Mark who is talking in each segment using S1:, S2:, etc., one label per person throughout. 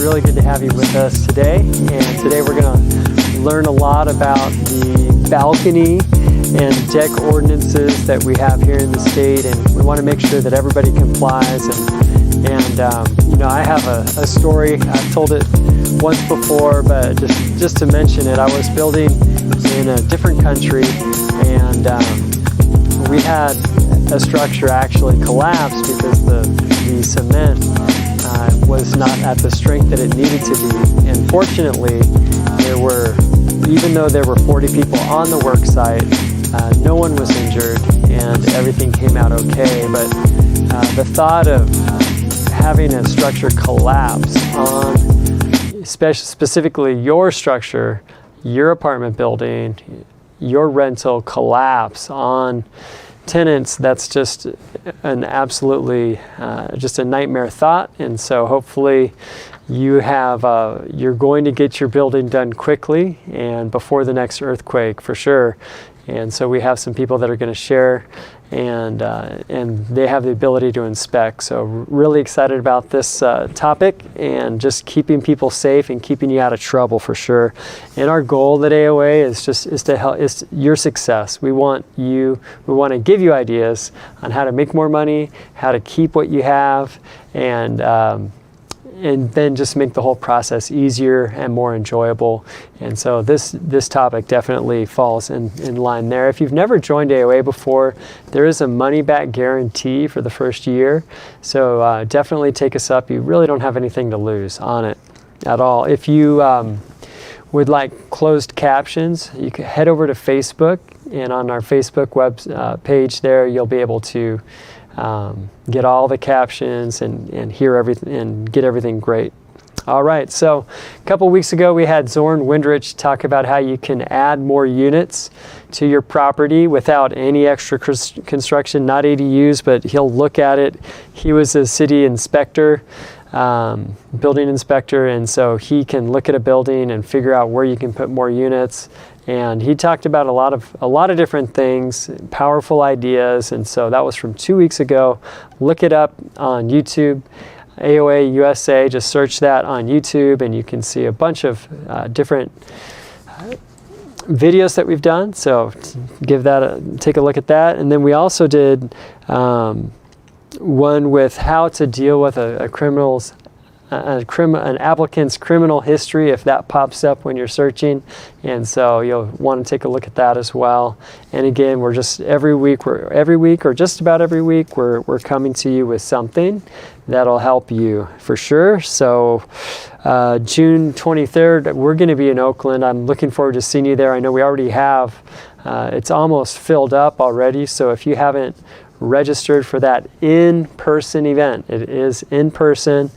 S1: really good to have you with us today. And today we're going to learn a lot about the balcony and deck ordinances that we have here in the state, and we want to make sure that everybody complies. And you know, I have a story. I've told it once before, but just to mention it, I was building in a different country, and we had a structure actually collapse because the cement was not at the strength that it needed to be. And fortunately, even though there were 40 people on the work site, no one was injured and everything came out okay. But the thought of having a structure collapse on, specifically your structure, your apartment building, your rental collapse on tenants, that's just an absolutely just a nightmare thought. And so hopefully you're going to get your building done quickly and before the next earthquake for sure. And so we have some people that are going to share, and they have the ability to inspect. So really excited about this topic, and just keeping people safe and keeping you out of trouble for sure. And our goal at AOA is to help your success. We want to give you ideas on how to make more money, how to keep what you have, and then just make the whole process easier and more enjoyable. And so this topic definitely falls in line there. If you've never joined AOA before, there is a money-back guarantee for the first year. So definitely take us up. You really don't have anything to lose on it at all. If you would like closed captions, you can head over to Facebook, and on our Facebook web page there, you'll be able to get all the captions and hear everything and get everything great. All right, so a couple weeks ago we had Zorn Windrich talk about how you can add more units to your property without any extra construction, not ADUs, but he'll look at it. He was a city inspector, building inspector, and so he can look at a building and figure out where you can put more units. And he talked about a lot of different things, powerful ideas, and so that was from 2 weeks ago. Look it up on YouTube, AOA USA. Just search that on YouTube, and you can see a bunch of different videos that we've done. So take a look at that. And then we also did one with how to deal with an applicant's criminal history if that pops up when you're searching, and so you'll want to take a look at that as well. And again, we're just every week or just about every week we're coming to you with something that'll help you for sure. So June 23rd we're going to be in Oakland. I'm looking forward to seeing you there. I know we already have it's almost filled up already, so if you haven't registered for that in-person event, it is in person.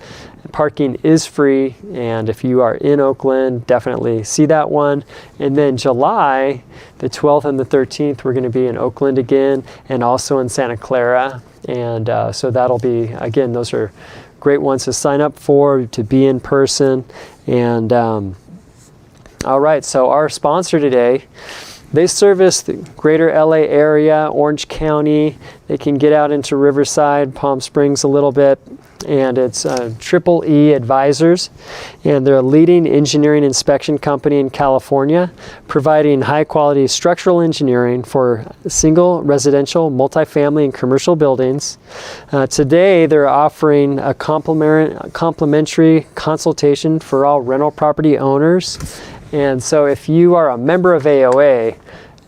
S1: Parking is free, and if you are in Oakland, definitely see that one. And then July, the 12th and the 13th, we're going to be in Oakland again, and also in Santa Clara. And so that'll be, again, those are great ones to sign up for, to be in person. And all right, so our sponsor today, they service the greater LA area, Orange County. They can get out into Riverside, Palm Springs a little bit. And it's Triple E Advisors, and they're a leading engineering inspection company in California, providing high-quality structural engineering for single, residential, multifamily, and commercial buildings. Today, they're offering a complimentary consultation for all rental property owners. And so if you are a member of AOA,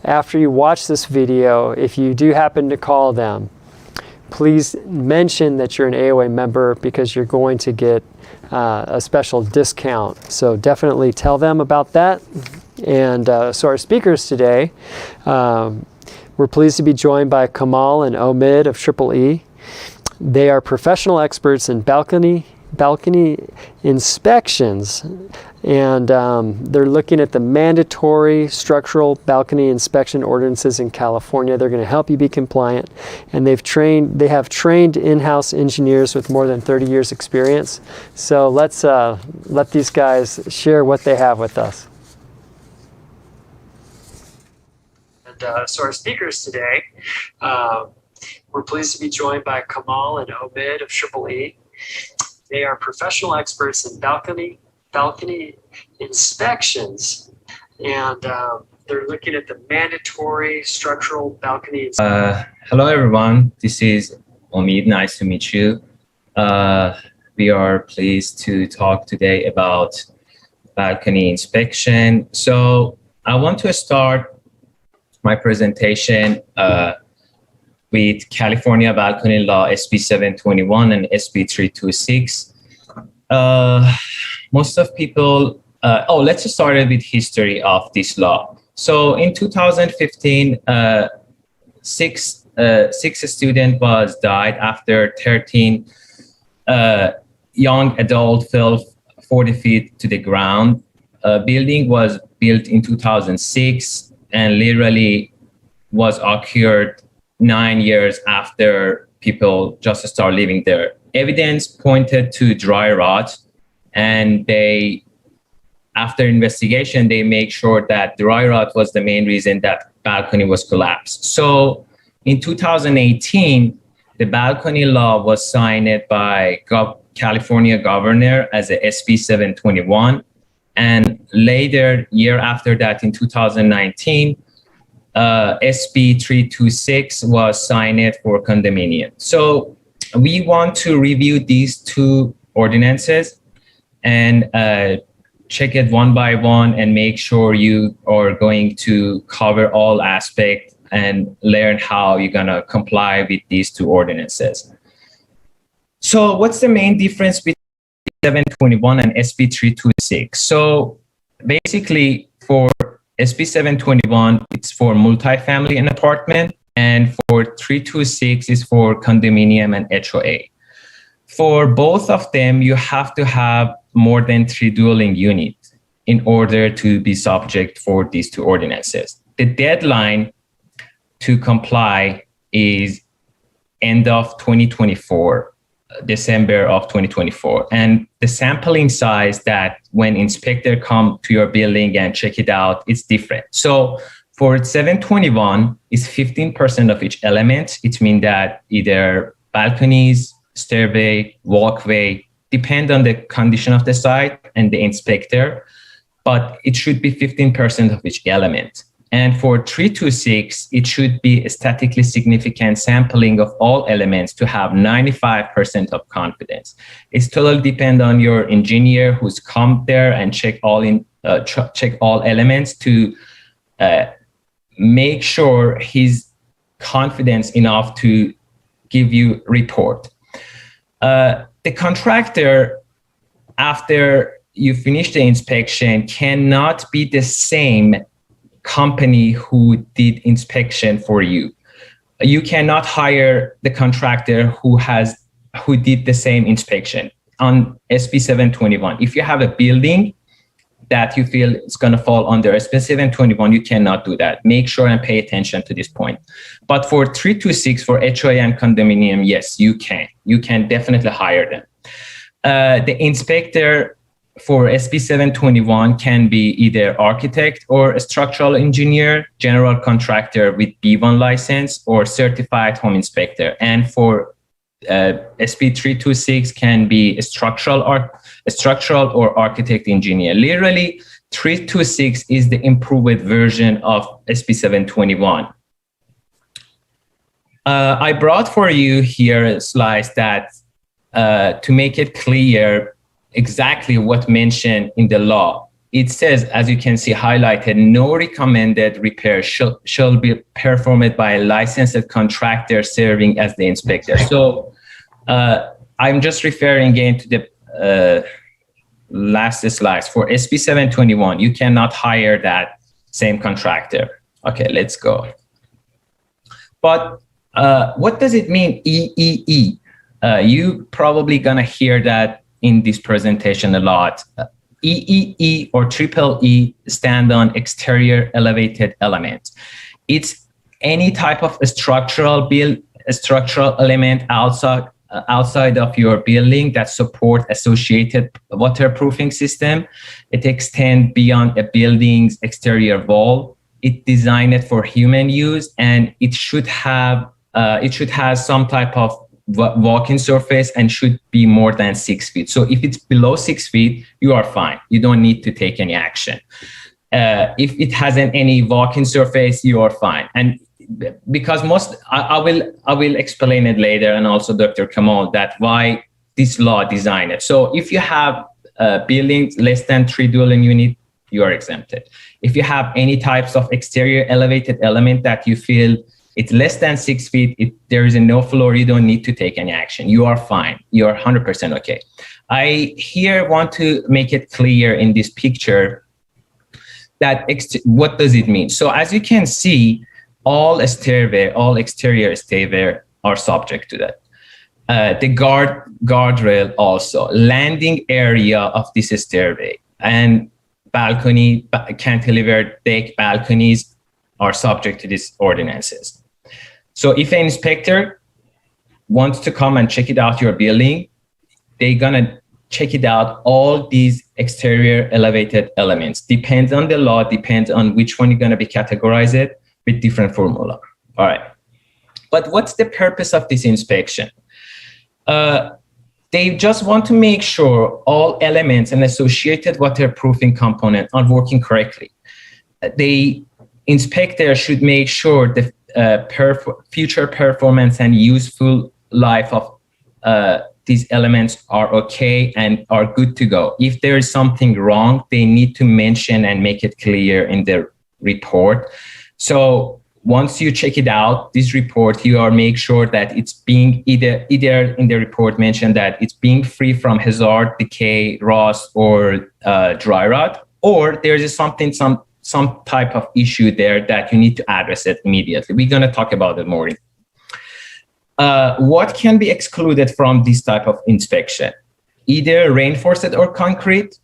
S1: after you watch this video, if you do happen to call them, please mention that you're an AOA member, because you're going to get a special discount. So definitely tell them about that. And so our speakers today, we're pleased to be joined by Kamal and Omid of Triple E. They are professional experts in balcony inspections, and they're looking at the mandatory structural balcony inspection ordinances in California. They're going to help you be compliant, and they have trained in-house engineers with more than 30 years experience. So let's let these guys share what they have with us. And so our speakers today, we're pleased to be joined by Kamal and Omid of Triple E. They are professional experts in balcony inspections, and they're looking at the mandatory structural balcony.
S2: Hello, everyone. This is Omid. Nice to meet you. We are pleased to talk today about balcony inspection. So I want to start my presentation with California Balcony Law SB721 and SB326. Most of people, let's just start with history of this law. So in 2015, six student was died after 13 young adult fell 40 feet to the ground. Building was built in 2006 and literally was occurred 9 years after people just start living there. Evidence pointed to dry rot, and after investigation, they make sure that dry rot was the main reason that balcony was collapsed. So in 2018, the balcony law was signed by California governor as a SB721. And later, year after that, in 2019, SB326 was signed for condominium. So we want to review these two ordinances and check it one by one and make sure you are going to cover all aspects and learn how you're going to comply with these two ordinances. So what's the main difference between 721 and SB326? So basically for SB721, it's for multifamily and apartment, and for 326 is for condominium and HOA. For both of them, you have to have more than 3 dwelling units in order to be subject for these two ordinances. The deadline to comply is end of 2024, December of 2024. And the sampling size that when inspector come to your building and check it out, it's different. So for 721, it's 15% of each element. It means that either balconies, stairway, walkway, depend on the condition of the site and the inspector, but it should be 15% of each element. And for 326, it should be a statistically significant sampling of all elements to have 95% of confidence. It's totally depend on your engineer who's come there and check all elements to make sure he's confident enough to give you report. The contractor, after you finish the inspection, cannot be the same company who did inspection for you. You cannot hire the contractor who did the same inspection on SB721. If you have a building that you feel it's going to fall under SB721, you cannot do that. Make sure and pay attention to this point. But for 326, for HOA and condominium, yes, you can. You can definitely hire them. The inspector for SB721 can be either architect or a structural engineer, general contractor with B1 license, or certified home inspector. And for SB326 can be a structural or architect engineer. Literally, 326 is the improved version of SB721. I brought for you here a slide that to make it clear exactly what mentioned in the law. It says, as you can see highlighted, no recommended repair shall be performed by a licensed contractor serving as the inspector. So I'm just referring again to the last slides. For SB721, you cannot hire that same contractor. Okay, let's go. But what does it mean, EEE? You probably gonna hear that in this presentation a lot. EEE or triple E stand on exterior elevated element. It's any type of structural element outside of your building that support associated waterproofing system. It extends beyond a building's exterior wall. It designed for human use, and it should have some type of walking surface and should be more than 6 feet. So if it's below 6 feet, you are fine. You don't need to take any action. If it hasn't any walking surface, you are fine. And because I will explain it later, and also Dr. Kamal, that why this law designed it. So if you have buildings less than 3 dwelling units, you are exempted. If you have any types of exterior elevated element that you feel it's less than 6 feet, there is no floor, you don't need to take any action. You are fine. You are 100% okay. I here want to make it clear in this picture that what does it mean? So as you can see, all exterior stairway are subject to that. The guardrail also, landing area of this stairway, and balcony, cantilever deck balconies are subject to these ordinances. So if an inspector wants to come and check it out your building, they're gonna check it out all these exterior elevated elements. Depends on the law, depends on which one you're gonna be categorized with different formula. All right. But what's the purpose of this inspection? They just want to make sure all elements and associated waterproofing components are working correctly. The inspector should make sure the future performance and useful life of these elements are okay and are good to go. If there is something wrong, they need to mention and make it clear in the report. So once you check it out, this report, you are make sure that it's being either in the report mentioned that it's being free from hazard, decay, rust, or dry rot, or there is something, some type of issue there that you need to address it immediately. We're going to talk about it more. What can be excluded from this type of inspection? Either reinforced or concrete,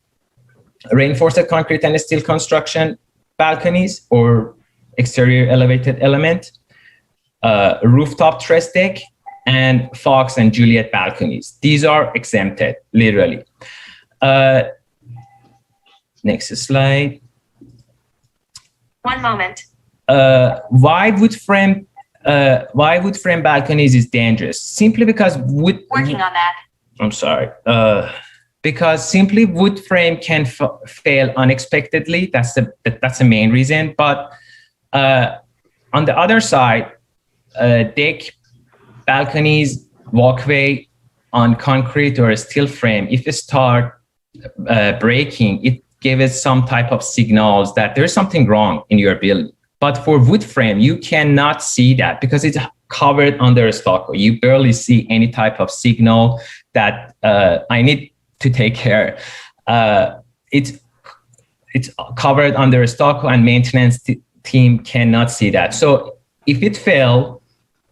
S2: reinforced concrete and steel construction balconies, or exterior elevated element, rooftop truss deck, and Fox and Juliet balconies. These are exempted, literally. Next slide.
S3: One moment.
S2: Why wood frame balconies is dangerous? Simply because wood.
S3: Working on that.
S2: I'm sorry. Because simply wood frame can fail unexpectedly. That's the main reason. But on the other side, deck, balconies, walkway on concrete or a steel frame, if it start breaking, it gives some type of signals that there's something wrong in your building. But for wood frame, you cannot see that because it's covered under a stucco. You barely see any type of signal that I need to take care. It's covered under a stucco, and maintenance team cannot see that. So if it failed,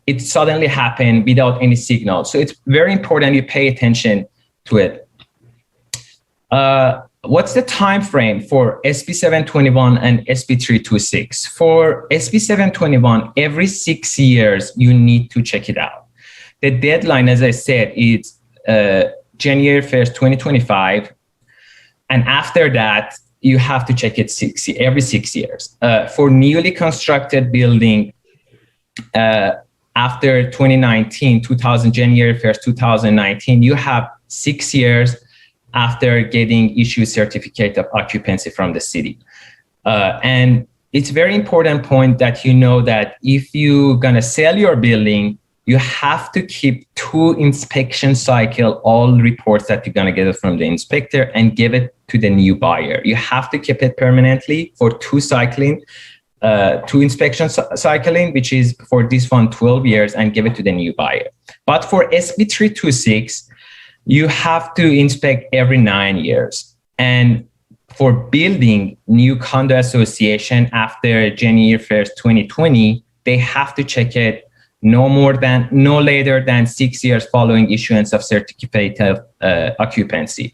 S2: it suddenly happened without any signal. So it's very important you pay attention to it. What's the time frame for SB721 and SB326? For SB721, every 6 years, you need to check it out. The deadline, as I said, is January 1st, 2025. And after that, you have to check it every 6 years. For newly constructed building, after 2019, January 1st, 2019, you have 6 years after getting issued certificate of occupancy from the city. And it's very important point that you know that if you're gonna sell your building, you have to keep 2 inspection cycle, all reports that you're gonna get from the inspector, and give it to the new buyer. You have to keep it permanently for 2 inspection cycling, which is for this one 12 years, and give it to the new buyer. But for SB326, you have to inspect every 9 years. And for building new condo association after January 1st, 2020, they have to check it no later than 6 years following issuance of certificate of occupancy.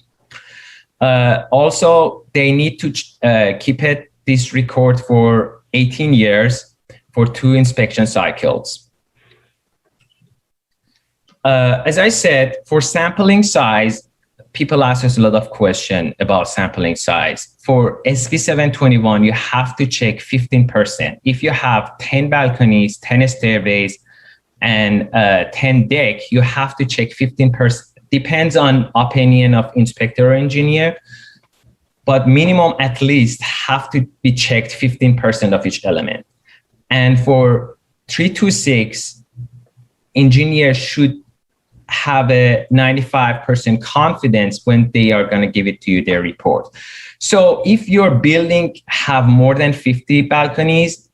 S2: Also, they need to keep this record for 18 years for 2 inspection cycles. As I said, for sampling size, people ask us a lot of questions about sampling size. For SB721, you have to check 15%. If you have 10 balconies, 10 stairways, and 10 deck, you have to check 15%. Depends on opinion of inspector or engineer, but minimum at least have to be checked 15% of each element. And for 326, engineers should have a 95% confidence when they are going to give it to you, their report. So if your building have more than 50 balconies,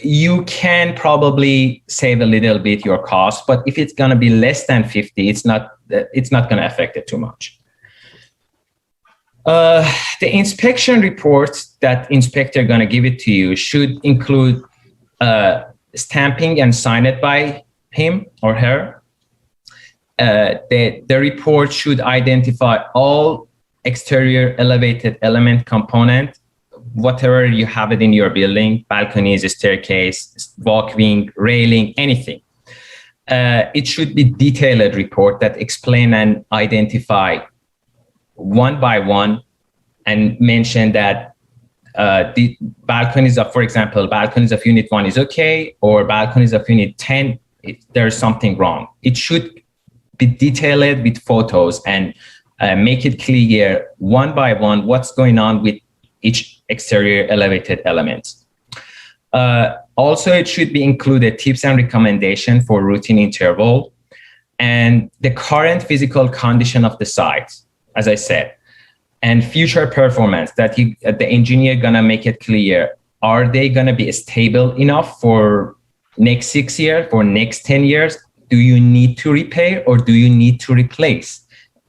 S2: you can probably save a little bit your cost, but if it's going to be less than 50, it's not going to affect it too much. The inspection report that inspector going to give it to you should include stamping and sign it by him or her. The report should identify all exterior elevated element component, whatever you have it in your building, balconies, staircase, walk wing, railing, anything. It should be detailed report that explain and identify one by one and mention that the balconies of, for example, balconies of unit 1 is okay, or balconies of unit 10, there's something wrong. It should be detailed with photos and make it clear one by one what's going on with each exterior elevated element. Also, it should be included tips and recommendation for routine interval and the current physical condition of the site, as I said, and future performance that the engineer gonna make it clear. Are they gonna be stable enough for next 6 years, for next 10 years? Do you need to repair or do you need to replace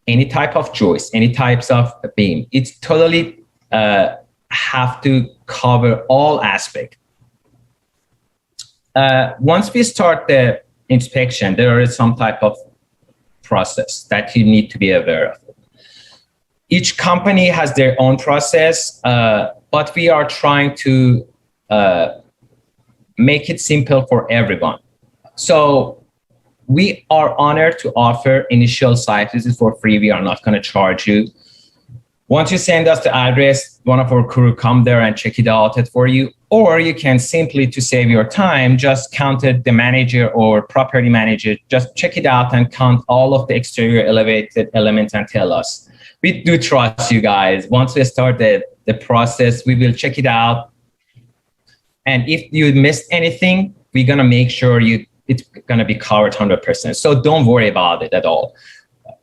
S2: any type of joist, any types of beam? It's totally have to cover all aspects. Once we start the inspection, there is some type of process that you need to be aware of. Each company has their own process, but we are trying to make it simple for everyone. So we are honored to offer initial site visits for free. We are not going to charge you. Once you send us the address, one of our crew come there and check it out for you. Or you can simply, to save your time, just contact the manager or property manager. Just check it out and count all of the exterior elevated elements and tell us. We do trust you guys. Once we start the process, we will check it out. And if you missed anything, we're going to make sure it's going to be covered 100%. So don't worry about it at all.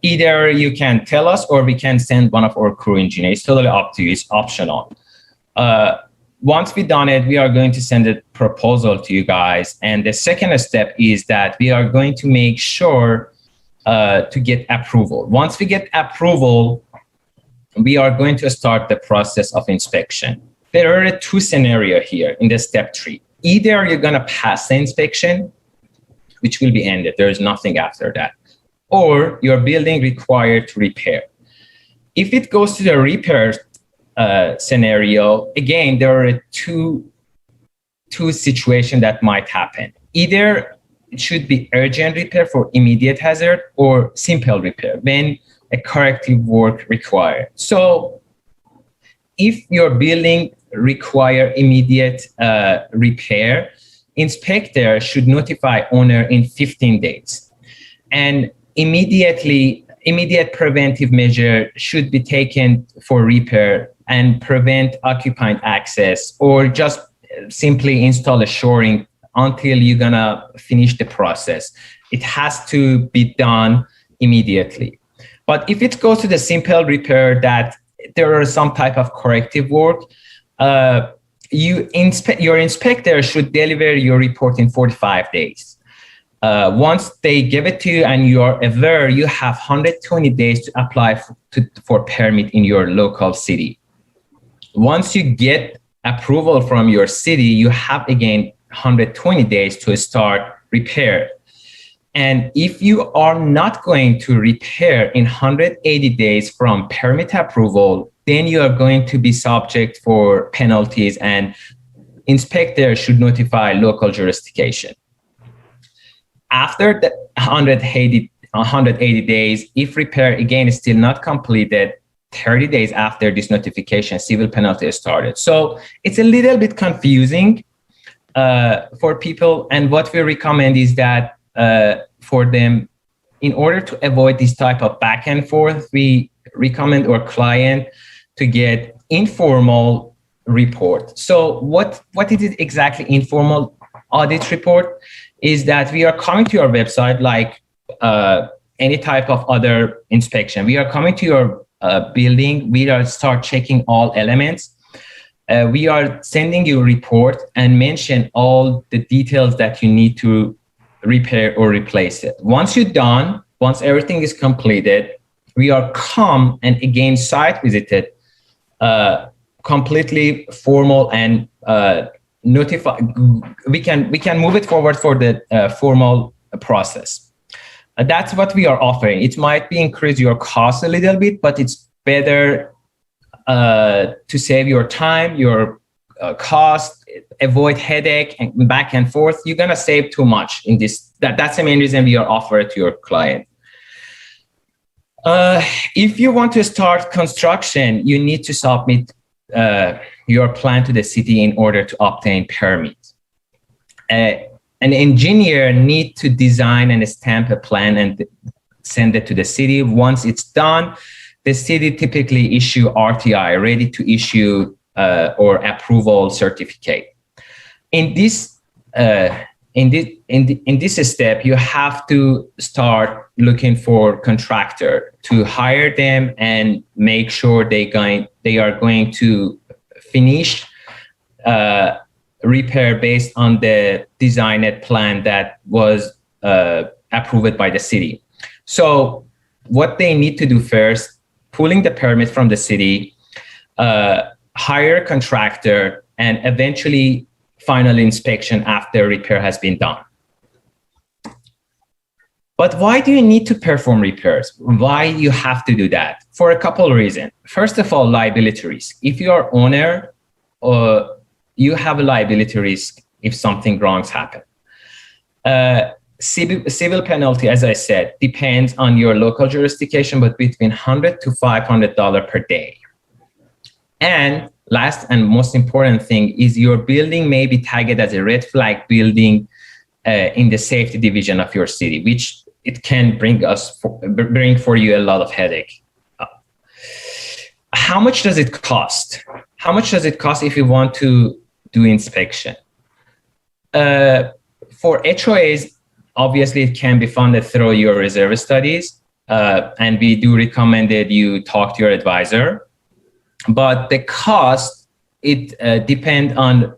S2: Either you can tell us or we can send one of our crew engineers. It's totally up to you. It's optional. Once we've done it, we are going to send a proposal to you guys. And the second step is that we are going to make sure to get approval. Once we get approval, we are going to start the process of inspection. There are two scenarios here in the step 3. Either you're going to pass the inspection, which will be ended. There is nothing after that. Or your building required to repair. If it goes to the repair scenario, again, there are two situations that might happen. Either it should be urgent repair for immediate hazard or simple repair when a corrective work required. So if your building require immediate repair, inspector should notify owner in 15 days. And immediate preventive measure should be taken for repair and prevent occupant access, or just simply install a shoring until you're gonna finish the process. It has to be done immediately. But if it goes to the simple repair that there are some type of corrective work, your inspector should deliver your report in 45 days. Once they give it to you and you are aware, you have 120 days to apply for permit in your local city. Once you get approval from your city, you have again 120 days to start repair. And if you are not going to repair in 180 days from permit approval, then you are going to be subject for penalties, and inspector should notify local jurisdiction. After the 180 days, if repair again is still not completed, 30 days after this notification, civil penalty is started. So it's a little bit confusing, for people. And what we recommend is that for them, in order to avoid this type of back and forth, we recommend our client to get informal report. So what is it exactly? Informal audit report is that we are coming to your website like any type of other inspection. We are coming to your building. We are start checking all elements. We are sending you a report and mention all the details that you need to repair or replace it. Once you're done, once everything is completed, we are come and again site visited, completely formal and notify. We can move it forward for the formal process. That's what we are offering. It might be increase your cost a little bit, but it's better to save your time, your cost, avoid headache and back and forth. You're gonna save too much in this. That's the main reason we are offering to your client. If you want to start construction, you need to submit your plan to the city in order to obtain permit. An engineer need to design and stamp a plan and send it to the city. Once it's done, the city typically issue RTI, ready to issue or approval certificate. In this step, you have to start looking for contractor to hire them and make sure they are going to finish repair based on the designed plan that was approved by the city. So what they need to do first, pulling the permit from the city, hire a contractor, and eventually final inspection after repair has been done. But why do you need to perform repairs? Why you have to do that? For a couple of reasons. First of all, liability risk. If you are owner, you have a liability risk if something wrongs happen. Civil penalty, as I said, depends on your local jurisdiction, but between $100 to $500 per day. And last and most important thing is your building may be tagged as a red flag building in the safety division of your city, which it can bring for you a lot of headache. How much does it cost? How much does it cost if you want to do inspection? For HOAs, obviously it can be funded through your reserve studies, and we do recommend that you talk to your advisor. But the cost, it depends on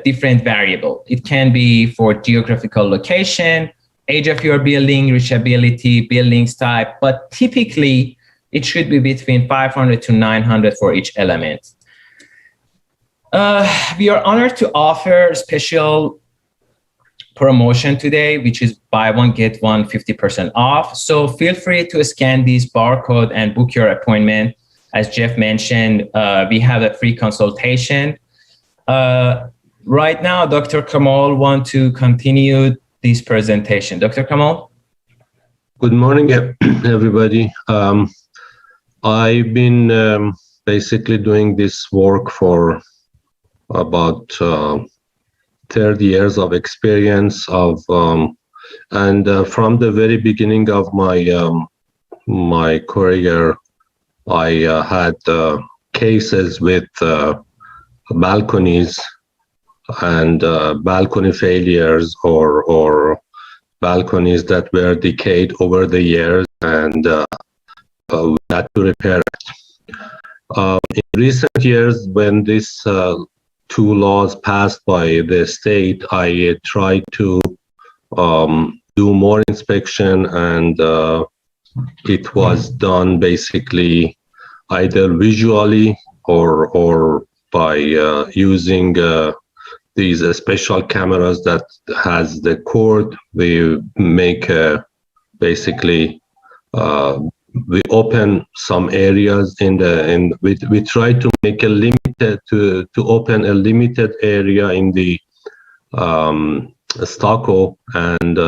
S2: different variable. It can be for geographical location, age of your building, reachability, buildings type, but typically it should be between $500 to $900 for each element. We are honored to offer special promotion today, which is buy one, get one 50% off. So feel free to scan this barcode and book your appointment. As Jeff mentioned, we have a free consultation. Right now, Dr. Kamal wants to continue this presentation. Dr. Kamal?
S4: Good morning, everybody. I've been basically doing this work for about 30 years of experience and from the very beginning of my career, I had cases with balconies and balcony failures or balconies that were decayed over the years, and we had to repair it. In recent years, when these two laws passed by the state, I tried to do more inspection, and it was done basically either visually or by using these special cameras that has the cord. We make basically we open some areas we try to make a limited to open a limited area in the stucco and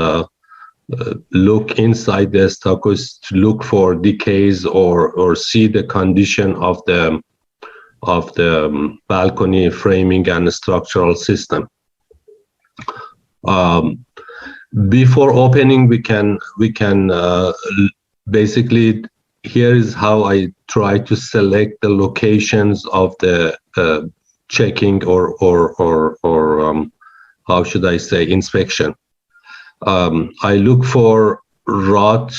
S4: look inside the stuccos to look for decays or see the condition of the balcony framing and structural system. Before opening, we can basically, here is how I try to select the locations of the checking or how should I say, inspection. I look for rot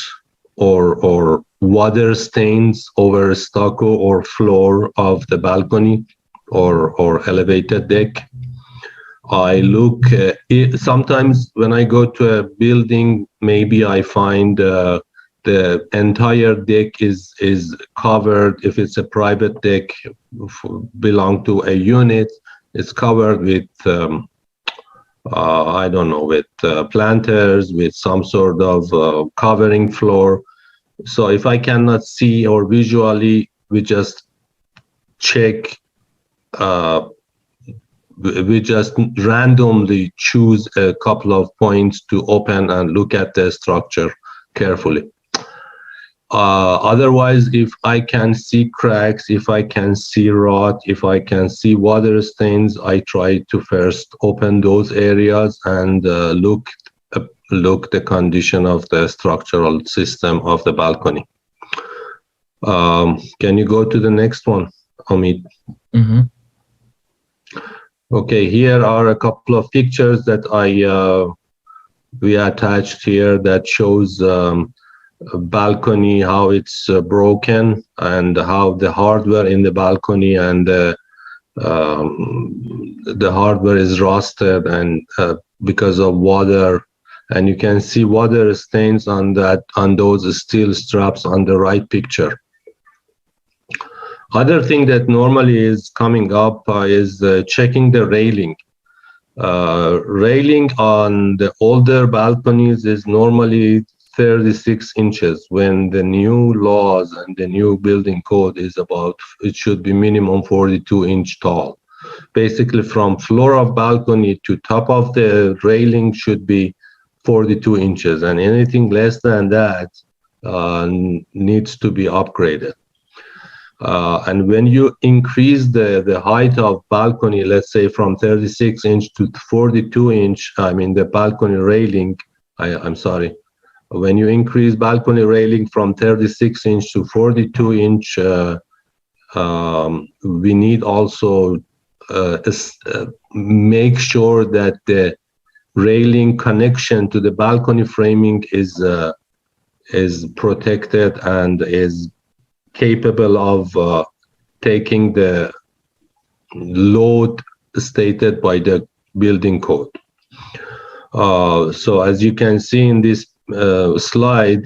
S4: or water stains over stucco or floor of the balcony or elevated deck. I look, sometimes when I go to a building, maybe I find the entire deck is covered. If it's a private deck, belong to a unit, it's covered with, I don't know, with planters, with some sort of covering floor. So if I cannot see or visually, we just check, we just randomly choose a couple of points to open and look at the structure carefully. Otherwise, if I can see cracks, if I can see rot, if I can see water stains, I try to first open those areas and look the condition of the structural system of the balcony. Can you go to the next one, Omid?
S2: Mm-hmm.
S4: Okay, here are a couple of pictures that we attached here that shows balcony, how it's broken, and how the hardware in the balcony and the hardware is rusted and because of water, and you can see water stains on those steel straps on the right picture. Other thing that normally is coming up is checking the railing. Railing on the older balconies is normally 36 inches, when the new laws and the new building code is about, it should be minimum 42 inch tall. Basically from floor of balcony to top of the railing should be 42 inches, and anything less than that needs to be upgraded. And when you increase the height of balcony, let's say from 36 inch to 42 inch, I mean the balcony railing, I'm sorry, when you increase balcony railing from 36 inch to 42 inch, we need also make sure that the railing connection to the balcony framing is protected and is capable of taking the load stated by the building code. So as you can see in this slide,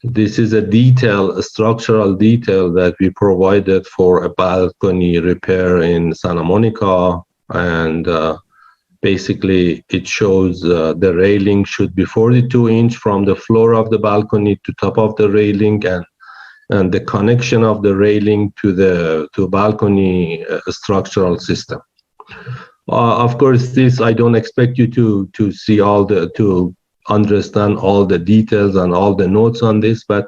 S4: this is a structural detail that we provided for a balcony repair in Santa Monica, and basically it shows the railing should be 42 inch from the floor of the balcony to top of the railing, and the connection of the railing to the balcony structural system. Of course, this I don't expect you to see to understand all the details and all the notes on this, but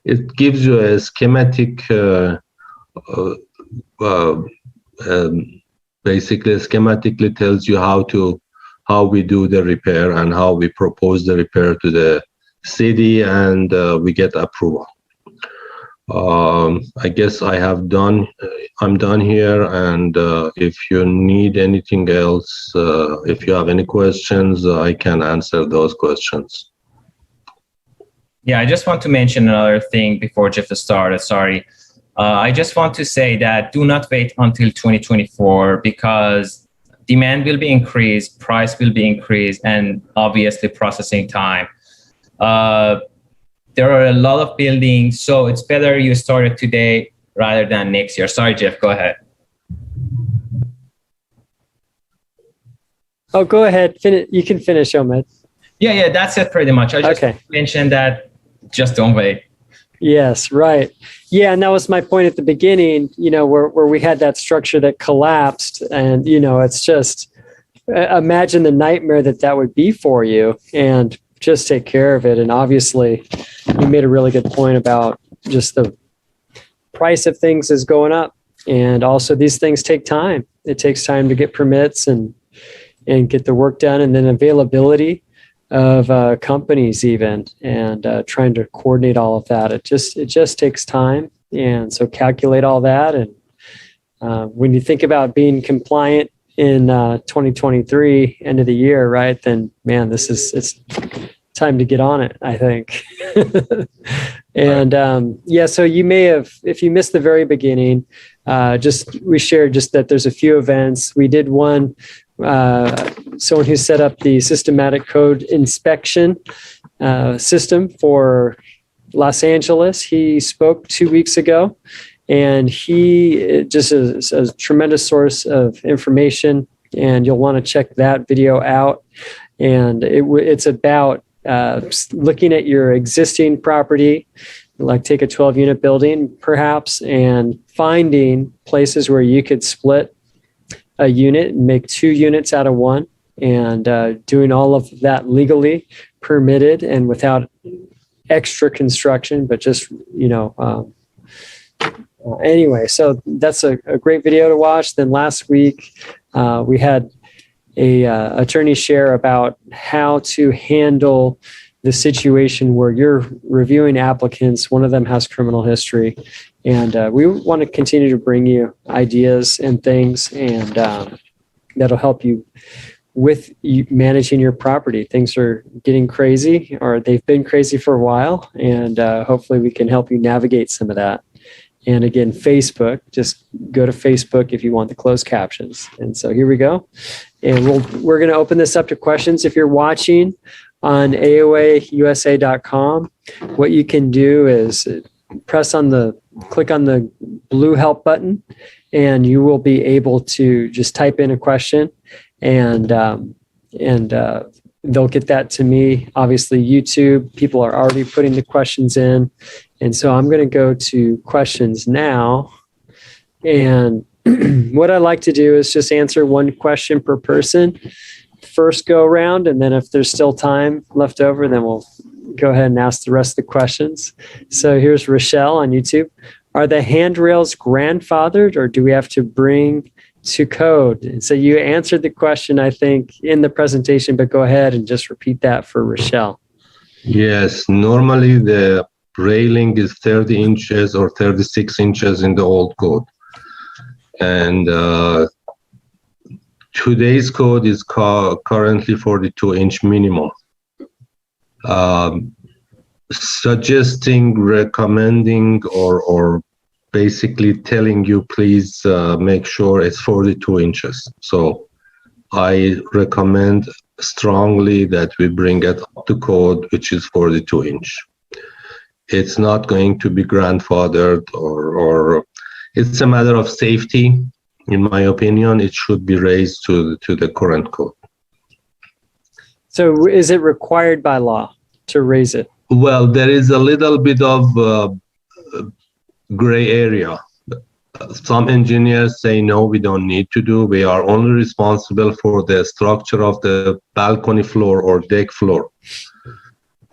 S4: it gives you a schematic, basically schematically tells you how we do the repair and how we propose the repair to the city, and we get approval. I guess I'm done here, and if you need anything else, if you have any questions, I can answer those questions.
S2: Yeah, I just want to mention another thing before Jeff started. Sorry. I just want to say that do not wait until 2024, because demand will be increased, price will be increased, and obviously processing time. There are a lot of buildings, so it's better you start it today rather than next year. Sorry, Jeff, go ahead.
S1: Oh, go ahead. You can finish, Omid.
S2: Yeah, that's it pretty much. I just mentioned that just don't wait.
S1: Yes, right. Yeah, and that was my point at the beginning, where we had that structure that collapsed, and, it's just, imagine the nightmare that would be for you, and just take care of it. And obviously you made a really good point about just the price of things is going up, and also these things take time. It takes time to get permits, and and get the work done, and then availability of companies even, and trying to coordinate all of that. It just takes time, and so calculate all that. And when you think about being compliant in 2023, end of the year, right? Then, man, it's time to get on it, I think. And so you may have, if you missed the very beginning, we shared just that there's a few events. We did one, someone who set up the systematic code inspection system for Los Angeles. He spoke 2 weeks ago, and he just is a tremendous source of information, and you'll want to check that video out. And it's about looking at your existing property, like take a 12-unit building perhaps, and finding places where you could split a unit and make 2 units out of one, and doing all of that legally permitted and without extra construction, but just, anyway, so that's a great video to watch. Then last week, we had a attorney share about how to handle the situation where you're reviewing applicants. One of them has criminal history, and we want to continue to bring you ideas and things, and that'll help you with managing your property. Things are getting crazy, or they've been crazy for a while, and hopefully we can help you navigate some of that. And again, Facebook, just go to Facebook if you want the closed captions. And so here we go. And we're going to open this up to questions. If you're watching on AOAUSA.com, what you can do is click on the blue help button, and you will be able to just type in a question, and they'll get that to me. Obviously, YouTube, people are already putting the questions in. And so I'm going to go to questions now. And what I like to do is just answer one question per person first go around. And then if there's still time left over, then we'll go ahead and ask the rest of the questions. So here's Rochelle on YouTube. Are the handrails grandfathered, or do we have to bring to code? And so you answered the question, I think, in the presentation, but go ahead and just repeat that for Rochelle.
S4: Yes, normally the railing is 30 inches or 36 inches in the old code. And today's code is currently 42-inch minimum. Suggesting, recommending, or basically telling you, please make sure it's 42 inches. So I recommend strongly that we bring it up to code, which is 42 inch. It's not going to be grandfathered, or it's a matter of safety. In my opinion, it should be raised to the current code.
S1: So is it required by law to raise it?
S4: Well, there is a little bit of gray area. Some engineers say, no, we don't need to do. We are only responsible for the structure of the balcony floor or deck floor.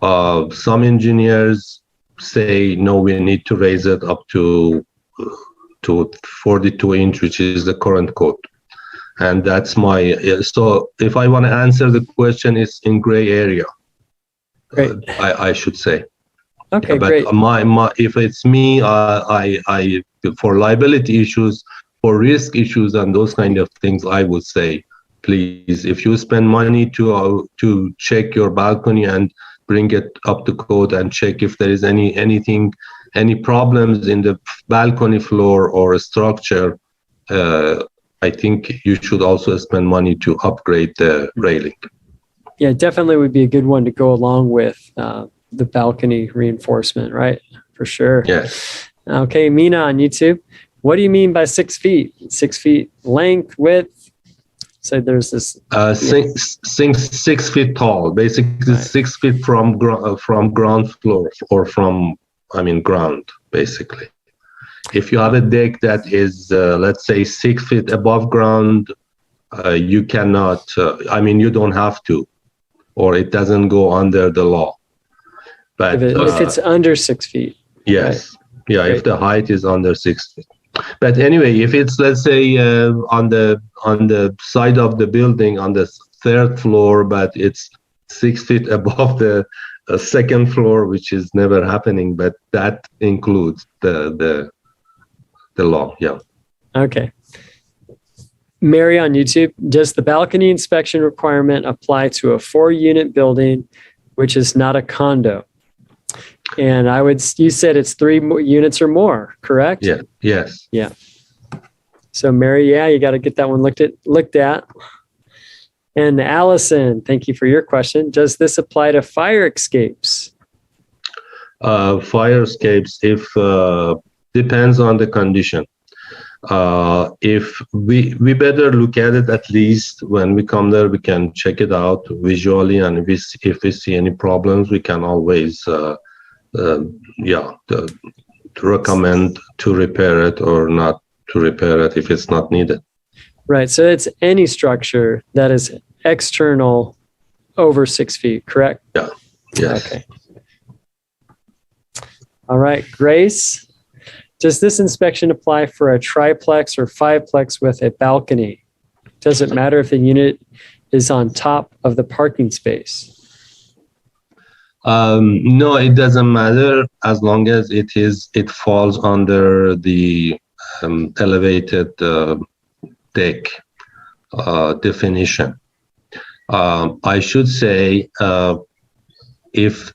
S4: Some engineers say, no, we need to raise it up to 42 inch, which is the current code. And that's so if I want to answer the question, it's in gray area.
S1: Great.
S4: I should say.
S1: Okay,
S4: but
S1: great.
S4: If it's me, I for liability issues, for risk issues and those kind of things, I would say, please, if you spend money to check your balcony and bring it up to code and check if there is any problems in the balcony floor or structure, I think you should also spend money to upgrade the railing.
S1: Yeah, definitely would be a good one to go along with the balcony reinforcement, right? For sure.
S4: Yes.
S1: Okay, Mina on YouTube. What do you mean by 6 feet? 6 feet length, width? So there's this
S4: 6 feet tall, basically right. 6 feet from ground floor, or from ground, basically. If you have a deck that is let's say 6 feet above ground, you cannot, you don't have to, or it doesn't go under the law. But
S1: if it's under 6 feet.
S4: Yes.
S1: Right.
S4: Yeah,
S1: Great.
S4: If the height is under 6 feet. But anyway, if it's, let's say, on the side of the building, on the third floor, but it's 6 feet above the second floor, which is never happening. But that includes the law. Yeah.
S1: Okay. Mary on YouTube, does the balcony inspection requirement apply to a 4-unit building, which is not a condo? And you said it's 3 units or more, correct?
S4: Yeah. Yes.
S1: Yeah. So Mary, yeah, you got to get that one looked at. And Allison, thank you for your question. Does this apply to fire escapes?
S4: Fire escapes, if depends on the condition. If we better look at it, at least when we come there, we can check it out visually, and if we see any problems, we can always to recommend to repair it or not to repair it if it's not needed.
S1: Right. So it's any structure that is external over 6 feet, correct?
S4: Yeah. Yes.
S1: Okay. All right. Grace, does this inspection apply for a triplex or fiveplex with a balcony? Does it matter if the unit is on top of the parking space?
S4: No, it doesn't matter as long as it falls under the elevated deck definition. I should say if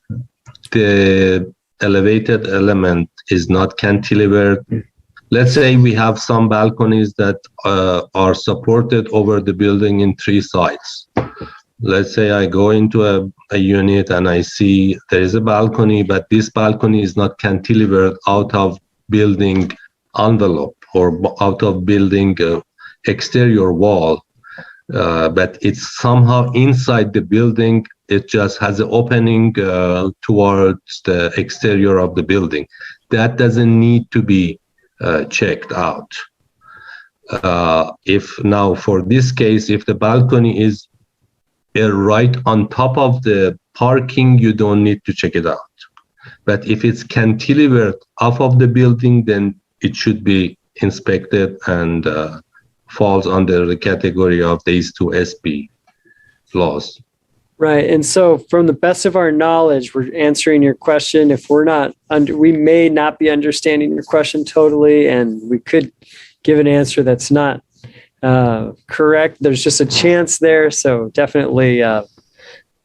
S4: the elevated element is not cantilevered, let's say we have some balconies that are supported over the building in 3 sides. Let's say I go into a unit and I see there is a balcony, but this balcony is not cantilevered out of building envelope or out of building exterior wall, but it's somehow inside the building. It just has an opening towards the exterior of the building. That doesn't need to be checked out. If now for this case, if the balcony is right on top of the parking, you don't need to check it out. But if it's cantilevered off of the building, then it should be inspected and falls under the category of these 2 SB laws.
S1: Right. And so from the best of our knowledge, we're answering your question. If we're not we may not be understanding your question totally, and we could give an answer that's not correct. There's just a chance there. So definitely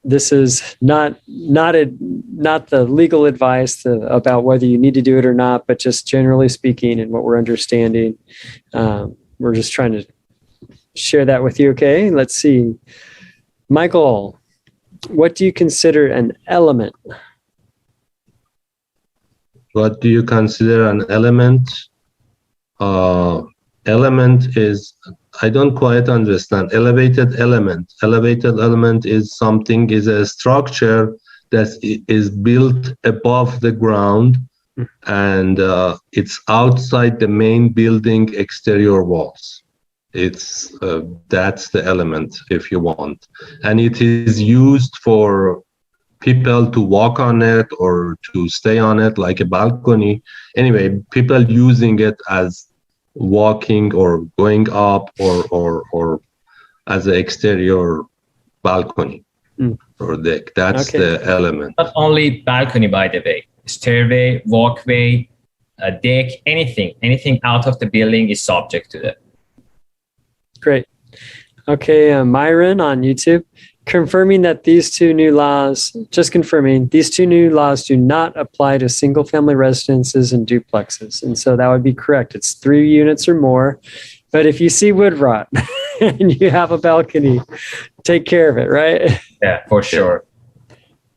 S1: this is not the legal advice about whether you need to do it or not, but just generally speaking and what we're understanding. We're just trying to share that with you. Okay, let's see. Michael, what do you consider an element?
S4: What do you consider an element? Element is, I don't quite understand. Elevated element. Elevated element is something, is a structure that is built above the ground and it's outside the main building exterior walls. It's that's the element, if you want, and it is used for people to walk on it or to stay on it, like a balcony. Anyway, people using it as walking or going up or as an exterior balcony or deck. That's the element.
S2: Not only balcony, by the way, stairway, walkway, a deck, anything out of the building is subject to that.
S1: Great. Okay, Myron on YouTube, confirming that these 2 new laws, just confirming, these 2 new laws do not apply to single-family residences and duplexes. And so that would be correct. It's 3 units or more. But if you see wood rot and you have a balcony, take care of it, right?
S2: Yeah, for sure.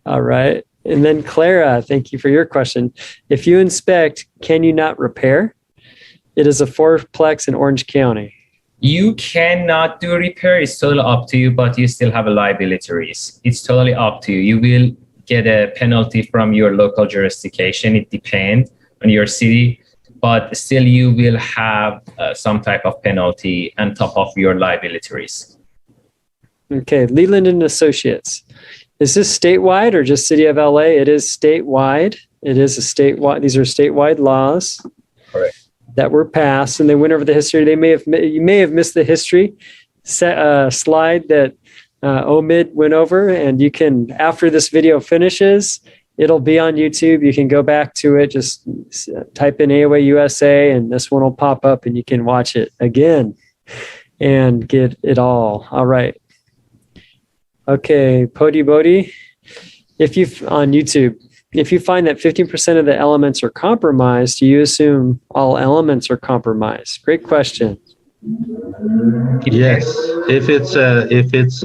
S1: All right. And then Clara, thank you for your question. If you inspect, can you not repair? It is a 4-plex in Orange County.
S2: You cannot do repair. It's totally up to you, but you still have a liability risk. It's totally up to you. You will get a penalty from your local jurisdiction. It depends on your city, but still you will have some type of penalty on top of your liability risk.
S1: Okay, Leland and Associates. Is this statewide or just City of LA? It is statewide. It is a statewide. These are statewide laws.
S2: Correct.
S1: That were passed, and they went over the history. You may have missed the history slide that Omid went over, and you can, after this video finishes, it'll be on YouTube. You can go back to it, just type in AOA USA, and this one will pop up, and you can watch it again and get it all. All right. Okay, Podi Bodhi, on YouTube, if you find that 15% of the elements are compromised, do you assume all elements are compromised? Great question.
S4: Yes, if it's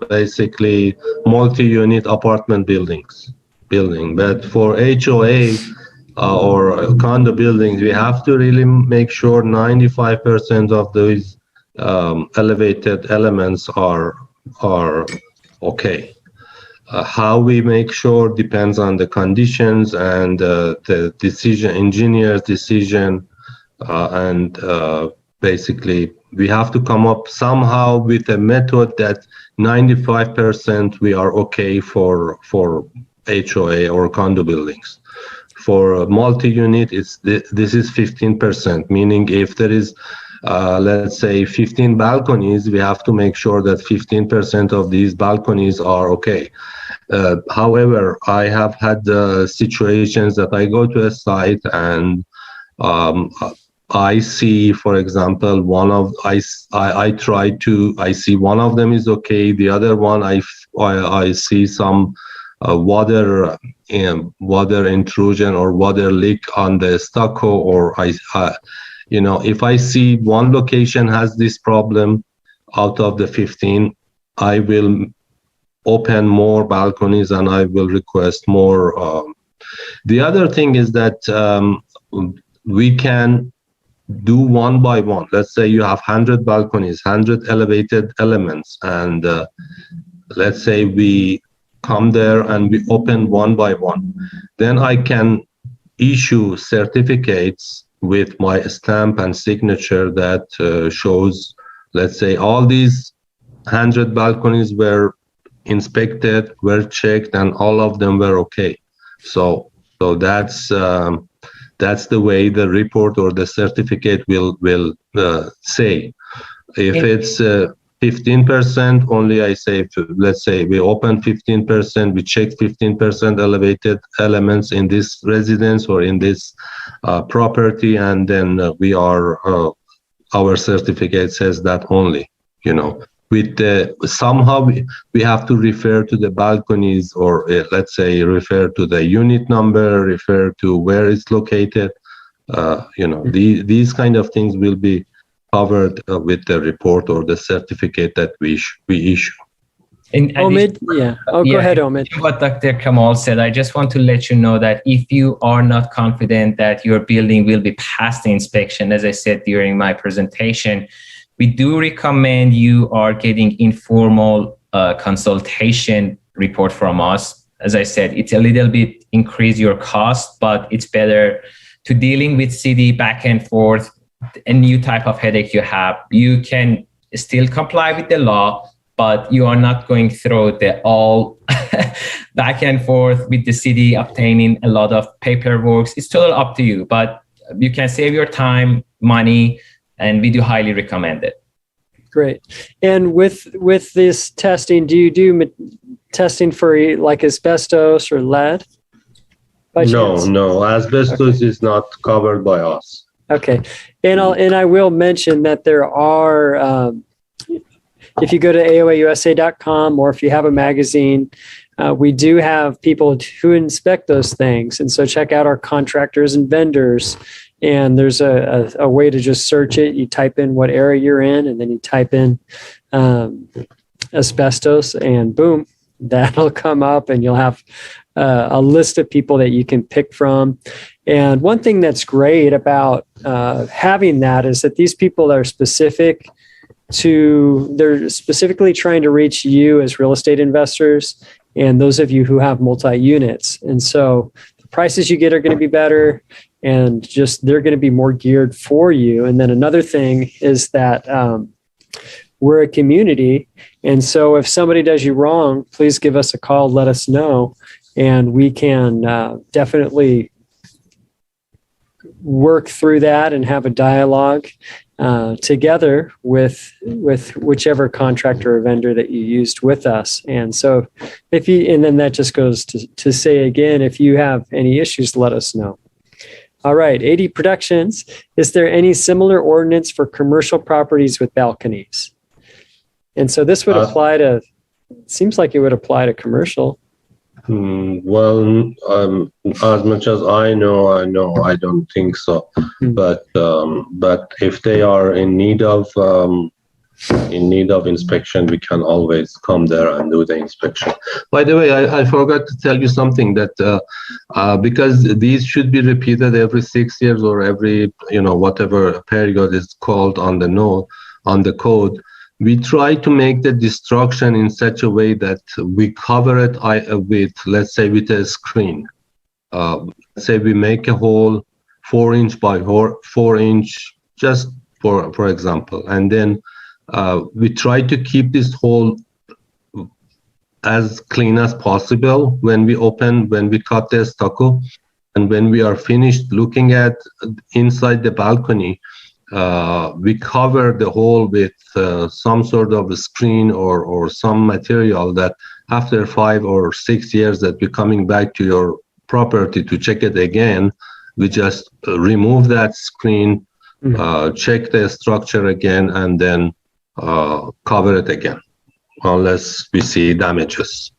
S4: basically multi-unit apartment building, but for HOA or condo buildings, we have to really make sure 95% of those elevated elements are okay. How we make sure depends on the conditions and the engineer's decision, and basically we have to come up somehow with a method that 95% we are okay for HOA or condo buildings. For multi-unit, this is 15%, meaning if there is let's say 15 balconies, we have to make sure that 15% of these balconies are okay. However, I have had situations that I go to a site and I see, for example, I see one of them is okay. The other one, I see some water intrusion or water leak on the stucco, or if I see one location has this problem out of the 15, I will open more balconies and I will request more. The other thing is that we can do one by one. Let's say you have 100 balconies, 100 elevated elements, and let's say we come there and we open one by one. Then I can issue certificates with my stamp and signature that shows, let's say, all these 100 balconies were inspected, were checked, and all of them were okay. So that's the way the report or the certificate will say. If it's 15% only, I say, let's say we open 15%, we check 15% elevated elements in this residence or in this property, and then our certificate says that only, with somehow we have to refer to the balconies, or let's say refer to the unit number, refer to where it's located. These kind of things will be covered with the report or the certificate that we issue.
S1: Omid, yeah. Go ahead, Omid.
S2: What Dr. Kamal said, I just want to let you know that if you are not confident that your building will be past the inspection, as I said during my presentation, we do recommend you are getting informal consultation report from us. As I said, it's a little bit increase your cost, but it's better to dealing with city back and forth, a new type of headache you have. You can still comply with the law, but you are not going through the all back and forth with the city, obtaining a lot of paperwork. It's totally up to you, but you can save your time, money, and we do highly recommend it.
S1: Great. And with this testing, do you do testing for like asbestos or lead? No,
S4: asbestos is not covered by us.
S1: Okay, and I will mention that there are, if you go to AOAUSA.com, or if you have a magazine, we do have people who inspect those things. And so check out our contractors and vendors. And there's a way to just search it. You type in what area you're in, and then you type in asbestos, and boom, that'll come up, and you'll have a list of people that you can pick from. And one thing that's great about having that is that these people are specific they're specifically trying to reach you as real estate investors and those of you who have multi-units. And so the prices you get are going to be better, and just they're going to be more geared for you. And then another thing is that we're a community. And so if somebody does you wrong, please give us a call, let us know, and we can definitely work through that and have a dialogue. together with whichever contractor or vendor that you used with us. And so and then that just goes to say again, if you have any issues, let us know. All right, AD Productions, is there any similar ordinance for commercial properties with balconies? And so this would apply to, seems like it would apply to commercial.
S4: Well, as much as I know, I don't think so. But if they are in need of inspection, we can always come there and do the inspection. By the way, I forgot to tell you something that because these should be repeated every 6 years or every whatever period is called on the code. We try to make the destruction in such a way that we cover it with, let's say, with a screen. Say we make a hole 4 inch by 4 inch, just for example, and then we try to keep this hole as clean as possible when we cut the stucco, and when we are finished looking at inside the balcony. We cover the hole with some sort of a screen or some material that after 5 or 6 years that we're coming back to your property to check it again, we just remove that screen, check the structure again, and then cover it again, unless we see damages.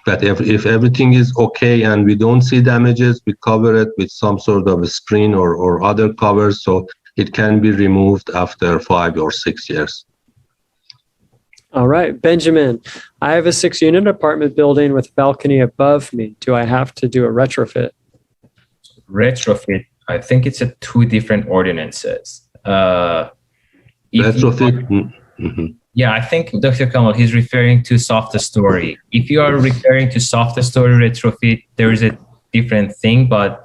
S4: But if everything is okay and we don't see damages, we cover it with some sort of a screen or other covers, so it can be removed after 5 or 6 years.
S1: All right, Benjamin, I have a 6-unit apartment building with a balcony above me. Do I have to do a retrofit?
S2: Retrofit, I think it's 2 different ordinances.
S4: Retrofit?
S2: Yeah, I think Dr. Kamal, he's referring to soft story. If you are referring to soft story retrofit, there is a different thing. But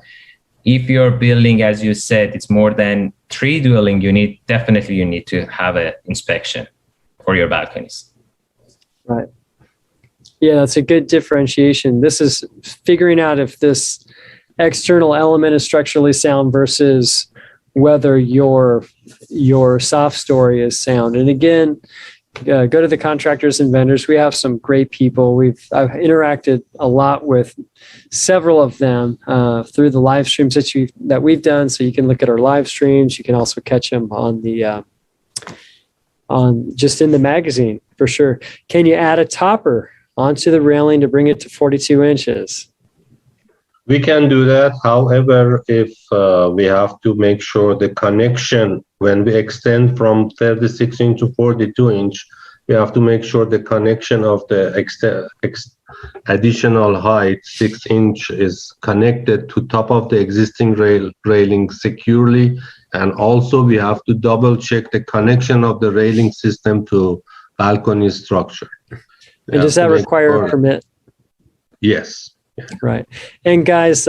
S2: if your building, as you said, it's more than 3 dwelling unit, definitely you need to have an inspection for your balconies.
S1: Right. Yeah, that's a good differentiation. This is figuring out if this external element is structurally sound versus whether your soft story is sound. And again, go to the contractors and vendors. We have some great people. I've interacted a lot with several of them through the live streams that we've done. So you can look at our live streams. You can also catch them on just in the magazine for sure. Can you add a topper onto the railing to bring it to 42 inches?
S4: We can do that. However, if we have to make sure the connection, when we extend from 36 inch to 42 inch, we have to make sure the connection of the additional height, 6 inch, is connected to top of the existing railing securely. And also we have to double check the connection of the railing system to balcony structure.
S1: And does that require a permit?
S4: Yes.
S1: Right. And guys,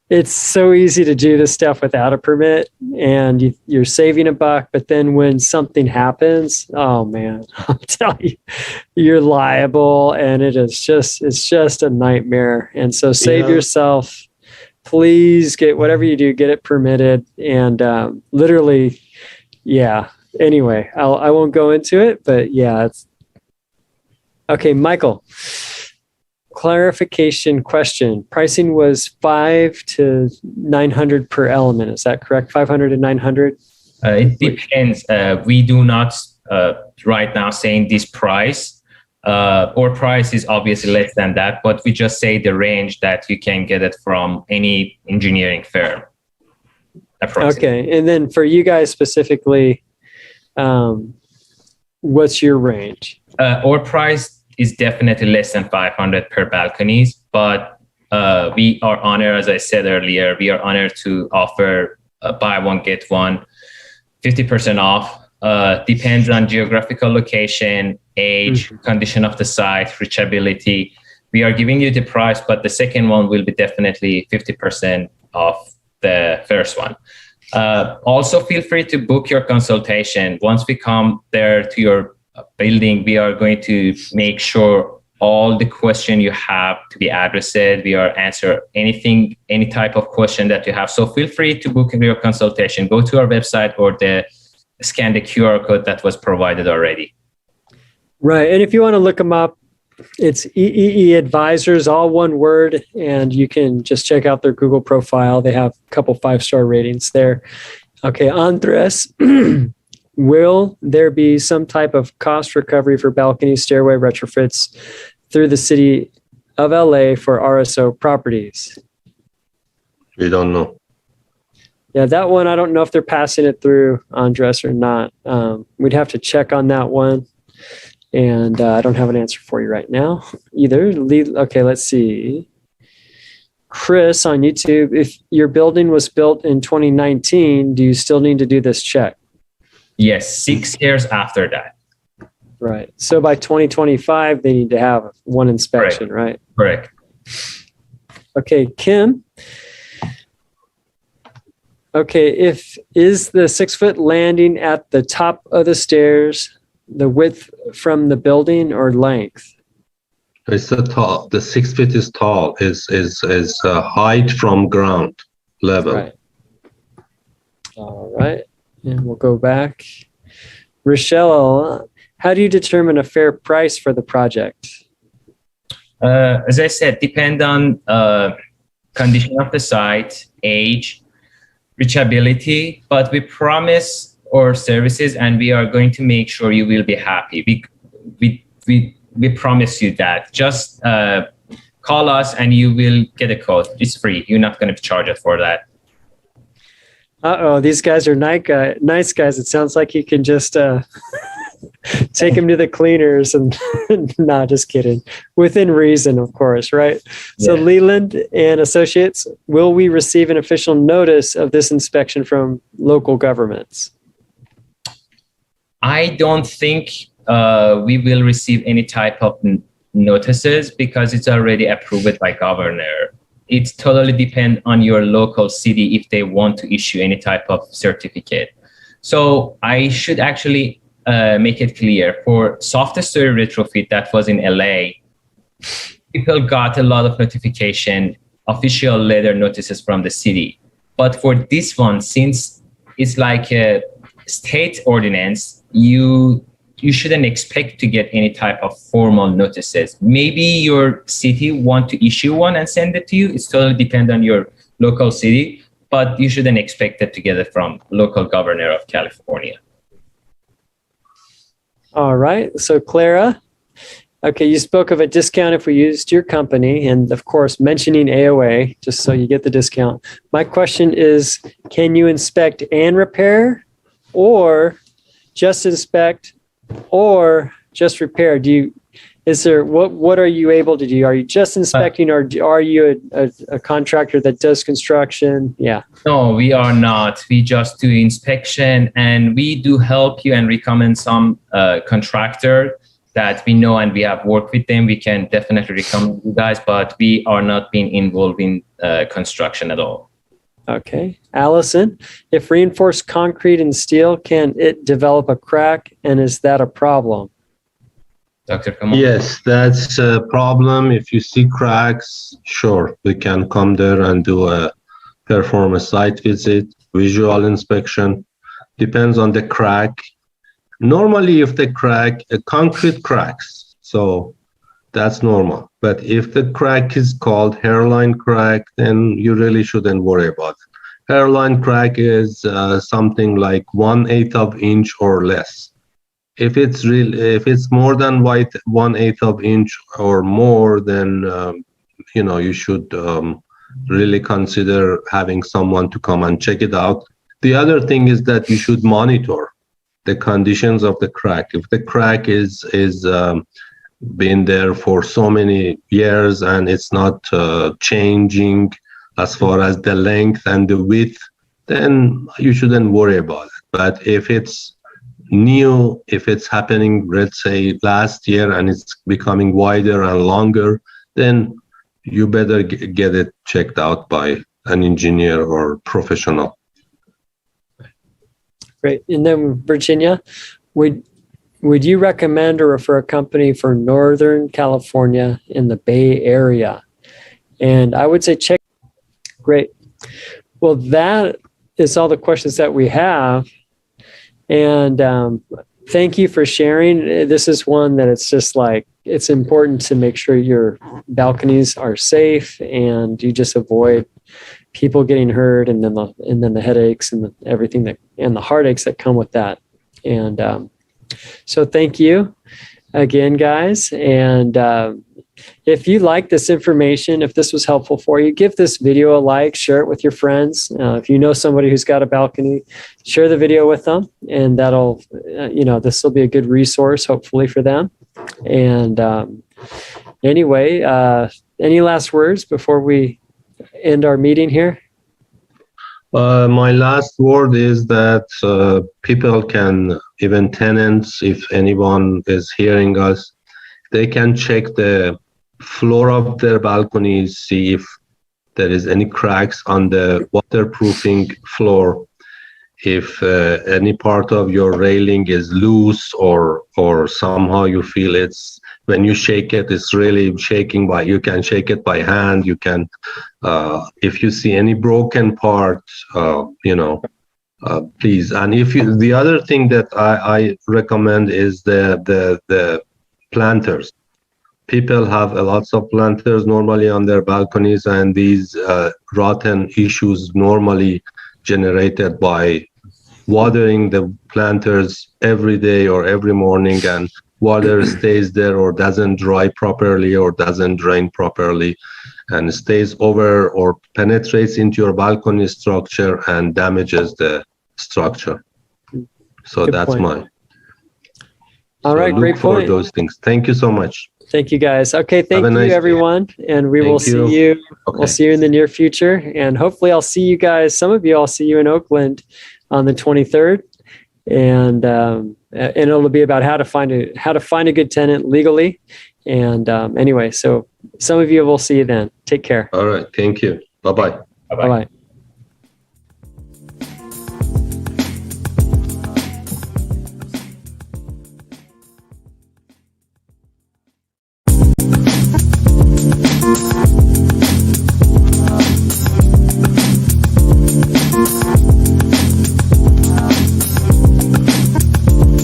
S1: it's so easy to do this stuff without a permit, and you're saving $1, but then when something happens, oh man, I'll tell you, you're liable, and it's just a nightmare. And so save yourself, please. Get whatever you do, get it permitted. And literally, yeah. Anyway, I won't go into it, but yeah, it's okay. Michael, clarification question. Pricing was $500 to $900 per element. Is that correct? $500 to $900?
S2: It depends. We do not right now saying this price. Or price is obviously less than that, but we just say the range that you can get it from any engineering firm.
S1: Okay, and then for you guys specifically, what's your range?
S2: Our price is definitely less than 500 per balconies, but we are honored, as I said earlier, we are honored to offer buy one, get one, 50% off. Depends on geographical location, age, condition of the site, reachability. We are giving you the price, but the second one will be definitely 50% off the first one. Also, feel free to book your consultation. Once we come there to your building, we are going to make sure all the question you have to be addressed. We are answer anything, any type of question that you have. So feel free to book your consultation. Go to our website or scan the QR code that was provided already.
S1: Right. And if you want to look them up, it's EEE Advisors, all one word, and you can just check out their Google profile. They have a couple 5-star ratings there. Okay, Andres, will there be some type of cost recovery for balcony stairway retrofits through the city of LA for RSO properties?
S4: We don't know.
S1: Yeah, that one, I don't know if they're passing it through, Andres, or not. We'd have to check on that one. And I don't have an answer for you right now either. Okay, let's see. Chris on YouTube, if your building was built in 2019, do you still need to do this check?
S2: Yes, 6 years after that.
S1: Right. So by 2025, they need to have one inspection, right?
S2: Correct.
S1: Okay, Kim. Okay, is the 6-foot landing at the top of the stairs the width from the building or length?
S4: It's tall. The 6 feet is tall. Is height from ground level.
S1: Right. All right, and we'll go back. Rochelle, how do you determine a fair price for the project?
S2: As I said, depend on condition of the site, age, reachability, but we promise our services and we are going to make sure you will be happy. We promise you that. Just call us and you will get a quote. It's free. You're not going to charge us for that.
S1: Uh-oh, these guys are nice guys. It sounds like you can just take them to the cleaners and nah, just kidding. Within reason, of course, right? Yeah. So Leland and Associates, will we receive an official notice of this inspection from local governments?
S2: I don't think we will receive any type of notices because it's already approved by governor. It totally depends on your local city if they want to issue any type of certificate. So I should actually make it clear for soft story retrofit that was in LA, people got a lot of notification, official letter notices from the city. But for this one, since it's like a state ordinance, you shouldn't expect to get any type of formal notices. Maybe your city want to issue one and send it to you. It's totally depend on your local city, but you shouldn't expect it to get it from local governor of California.
S1: All right. So Clara, okay, you spoke of a discount if we used your company and of course mentioning AOA, just so you get the discount. My question is, can you inspect and repair or just inspect or just repair? What are you able to do? Are you just inspecting or are you a contractor that does construction? Yeah.
S2: No, we are not. We just do inspection and we do help you and recommend some contractor that we know and we have worked with them. We can definitely recommend you guys, but we are not being involved in construction at all.
S1: Okay. Allison, if reinforced concrete and steel, can it develop a crack and is that a problem?
S2: Dr. Kamal?
S4: Yes, that's a problem. If you see cracks, sure, we can come there and perform a site visit, visual inspection. Depends on the crack. Normally, if the concrete cracks, so that's normal. But if the crack is called hairline crack, then you really shouldn't worry about it. Hairline crack is something like 1/8 of inch or less. If it's more than 1/8 of inch or more, then you should really consider having someone to come and check it out. The other thing is that you should monitor the conditions of the crack. If the crack is been there for so many years and it's not changing as far as the length and the width, then you shouldn't worry about it. But if it's new, if it's happening, let's say last year, and it's becoming wider and longer, then you better get it checked out by an engineer or professional.
S1: Great. And then Virginia, would you recommend or refer a company for Northern California in the Bay Area? And I would say check. Great. Well, that is all the questions that we have. And thank you for sharing. This is one that it's just like, it's important to make sure your balconies are safe and you just avoid people getting hurt and then the headaches and everything and the heartaches that come with that. And so thank you again, guys. And if you like this information, if this was helpful for you, give this video a like, share it with your friends. If you know somebody who's got a balcony, share the video with them, and that'll, this will be a good resource, hopefully, for them. And anyway, any last words before we end our meeting here?
S4: My last word is that people can, even tenants, if anyone is hearing us, they can check the floor of their balconies, see if there is any cracks on the waterproofing floor, if any part of your railing is loose or somehow you feel it's, when you shake it, it's really shaking you can shake it by hand. You can, if you see any broken part, please. And the other thing that I recommend is the planters. People have lots of planters normally on their balconies, and these rotten issues normally generated by watering the planters every day or every morning, and water stays there or doesn't dry properly or doesn't drain properly and stays over or penetrates into your balcony structure and damages the structure. So
S1: Good
S4: that's
S1: point.
S4: mine.
S1: All right, great
S4: for
S1: point.
S4: those things. Thank you so much.
S1: Thank you, guys. Okay, thank you,
S4: nice day.
S1: everyone. And we will see you.
S4: Okay.
S1: We'll see you in the near future. And hopefully I'll see you guys, some of you, I'll see you in Oakland on the 23rd. And it'll be about how to find a good tenant legally. And anyway, so some of you will see you then. Take care.
S4: All right. Thank you. Bye-bye.
S2: Bye-bye.
S1: Bye-bye.